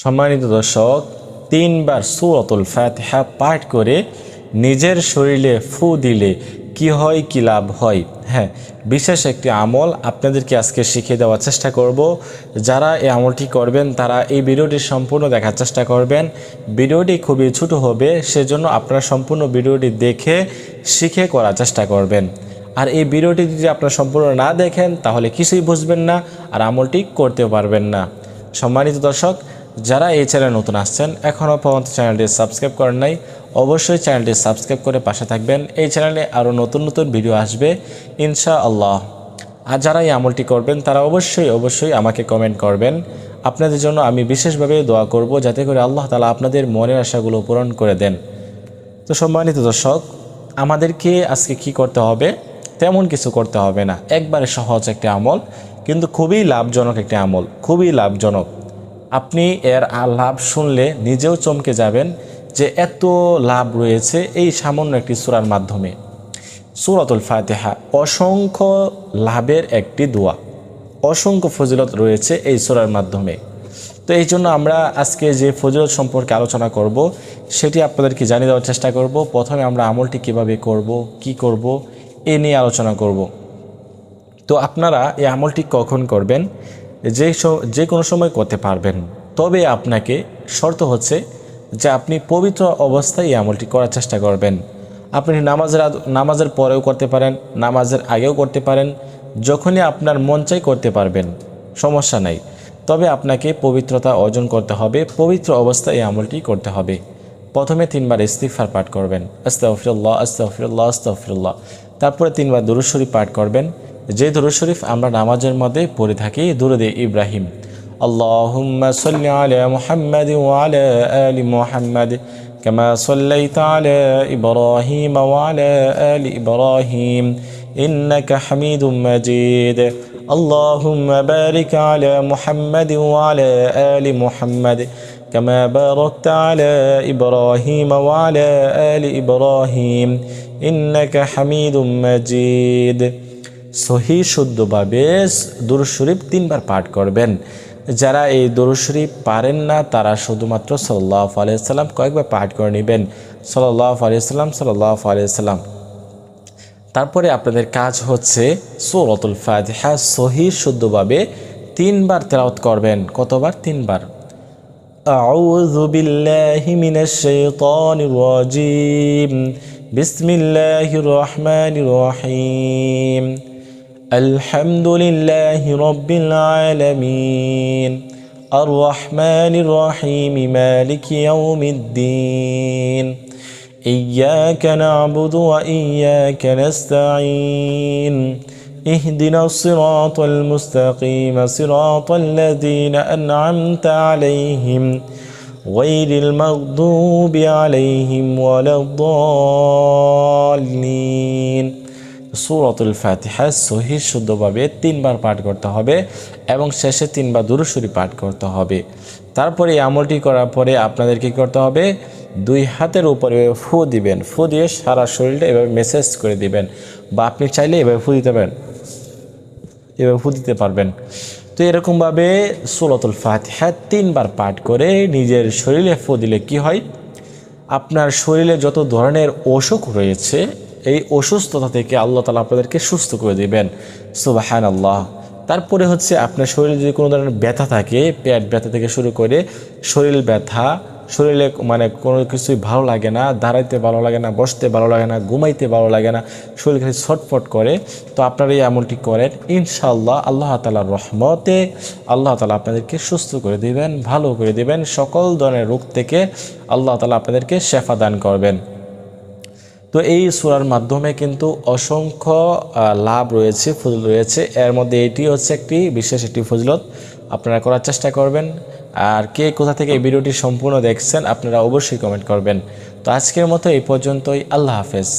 সম্মানিত দর্শক, 3 বার সূরাতুল ফাতিহা পাঠ করে নিজের শরীরে ফু দিলে কি হয়, কি লাভ হয়। হ্যাঁ, বিশেষ একটি আমল আপনাদেরকে আজকে শিখিয়ে দেওয়ার চেষ্টা করব। যারা এই আমলটি করবেন তারা এই ভিডিওটি সম্পূর্ণ দেখার চেষ্টা করবেন। ভিডিওটি খুবই ছোট হবে, সেজন্য আপনারা সম্পূর্ণ ভিডিওটি দেখে শিখে করার চেষ্টা করবেন। আর এই ভিডিওটি যদি আপনারা সম্পূর্ণ না দেখেন তাহলে কিছুই বুঝবেন না আর আমলটি করতেও পারবেন না। সম্মানিত দর্শক, যারা এই চ্যানেলে নতুন আসছেন, এখনও পর্যন্ত চ্যানেলটি সাবস্ক্রাইব করেন নাই, অবশ্যই চ্যানেলটি সাবস্ক্রাইব করে পাশে থাকবেন। এই চ্যানেলে আরও নতুন নতুন ভিডিও আসবে ইনশাআল্লাহ। আর যারা এই আমলটি করবেন তারা অবশ্যই আমাকে কমেন্ট করবেন। আপনাদের জন্য আমি বিশেষভাবে দোয়া করব যাতে করে আল্লাহ তাআলা আপনাদের মনের আশাগুলো পূরণ করে দেন। তো সম্মানিত দর্শক, আমাদেরকে আজকে কি করতে হবে? তেমন কিছু করতে হবে না, একবারে সহজ একটি আমল, কিন্তু খুবই লাভজনক একটি আমল, খুবই লাভজনক। আপনি এর লাভ শুনলে নিজেও চমকে যাবেন যে এত লাভ রয়েছে এই সামান্য একটি সূরার মাধ্যমে। সূরাতুল ফাতিহা অসংখ্য লাভের একটি দোয়া, অসংখ্য ফজিলত রয়েছে এই সূরার মাধ্যমে। তো এই জন্য আমরা আজকে যে ফজিলত সম্পর্কে আলোচনা করব সেটি আপনাদেরকে জানিয়ে দেওয়ার চেষ্টা করব। প্রথমে আমরা আমলটি কিভাবে করব, কি করব, এ নিয়ে আলোচনা করব। তো আপনারা এই আমলটি কখন করবেন? যে কোনো সময় করতে পারবেন, তবে আপনাকে শর্ত হচ্ছে যে আপনি পবিত্র অবস্থায় এই আমলটি করার চেষ্টা করবেন। আপনি নামাজের পরেও করতে পারেন, নামাজের আগেও করতে পারেন, যখনই আপনার মন চাই করতে পারবেন, সমস্যা নাই। তবে আপনাকে পবিত্রতা অর্জন করতে হবে, পবিত্র অবস্থায় এই আমলটি করতে হবে। প্রথমে 3 বার ইস্তিগফার পাঠ করবেন, আস্তাগফিরুল্লাহ আস্তাগফিরুল্লাহ আস্তাগফিরুল্লাহ। তারপরে 3 বার দুরূদ শরীফ পাঠ করবেন, যে দুরূদ শরীফ আমরা নামাজের মধ্যে পড়ে থাকি, দুরূদে ইব্রাহিম। আল্লাহুম্মা সাল্লি আলা মুহাম্মাদ ওয়া আলা আলি মুহাম্মাদ কামা সাল্লাইতা আলা ইব্রাহিম ওয়া আলা আলি ইব্রাহিম ইন্নাকা হামিদুম মাজিদ। আল্লাহুম্মা বারিক আলা মুহাম্মাদ ওয়া আলা আলি মুহাম্মাদ কামা বারাকতা আলা ইব্রাহিম ওয়া আলা আলি ইব্রাহিম ইন্নাকা হামিদুম মাজিদ। সহি শুদ্ধভাবে দুরূদ শরীফ 3 বার পাঠ করবেন। যারা এই দুরূদ শরীফ পারেন না তারা শুধুমাত্র সাল্লাল্লাহু আলাইহি ওয়াসাল্লাম কয়েকবার পাঠ করে নেবেন, সাল্লাল্লাহু আলাইহি ওয়াসাল্লাম সাল্লাল্লাহু আলাইহি ওয়াসাল্লাম। তারপরে আপনাদের কাজ হচ্ছে সূরাতুল ফাতিহা সহি শুদ্ধভাবে 3 বার তেলাওয়াত করবেন। কতবার? 3 বার। আউযু বিল্লাহি মিনাশ শাইতানির রাজীম, বিসমিল্লাহির রহমানির রহিম, আলহামদুলিল্লাহি রাব্বিল আলামিন, আর রহমানির রহিম, মালিকি ইয়াউমিদ্দিন, ইয়্যাকা না'বুদু ওয়া ইয়্যাকা নাস্তাঈন, ইহদিনাস সিরাতাল মুস্তাকিম, সিরাতাল লাযীনা আন'আমতা আলাইহিম গায়রিল মাগদুবি আলাইহিম ওয়ালাদ-দাল্লিন। সূরাতুল ফাতিহা সহি শুদ্ধভাবে 3 বার পাঠ করতে হবে এবং শেষে 3 বার দুরূদ শরীফ পাঠ করতে হবে। তারপরে এই আমলটি করার পরে আপনাদের কি করতে হবে? 2 হাতের উপরে ফু দিবেন, ফু দিয়ে সারা শরীরটা এভাবে মেসেজ করে দিবেন, বা আপনি চাইলে এভাবে ফু দিতে পারেন, এভাবে ফু দিতে পারবেন। তো এরকমভাবে সূরাতুল ফাতিহা 3 বার পাঠ করে নিজের শরীরে ফু দিলে কি হয়? আপনার শরীরে যত ধরনের অসুখ রয়েছে এই অসুস্থতা থেকে আল্লাহ তাআলা আপনাদেরকে সুস্থ করে দিবেন। সুবহানাল্লাহ। তারপরে হচ্ছে আপনার শরীরে যদি কোনো ধরনের ব্যথা থাকে, পেট ব্যথা থেকে শুরু করে শরীর ব্যথা, শরীরে মানে কোনো কিছুই ভালো লাগে না, দাঁড়াইতে ভালো লাগে না, বসতে ভালো লাগে না, ঘুমাইতে ভালো লাগে না, শরীর খালি ছটফট করে, তো আপনারা এই আমলটি করেন, ইনশাআল্লাহ আল্লাহ তাআলার রহমতে আল্লাহ তাআলা আপনাদেরকে সুস্থ করে দিবেন, ভালো করে দিবেন। সকল ধরনের রোগ থেকে আল্লাহ তাআলা আপনাদেরকে শেফা দান করবেন। তো এই সূরার মাধ্যমে কিন্তু অসংখ্য লাভ রয়েছে, ফজিলত রয়েছে। এর মধ্যে এটি হচ্ছে একটি বিশেষ একটি ফজিলত, আপনারা করার চেষ্টা করবেন। আর কে কোথা থেকে এই ভিডিওটি সম্পূর্ণ দেখছেন আপনারা অবশ্যই কমেন্ট করবেন। তো আজকের মতো এই পর্যন্তই, আল্লাহ হাফেজ।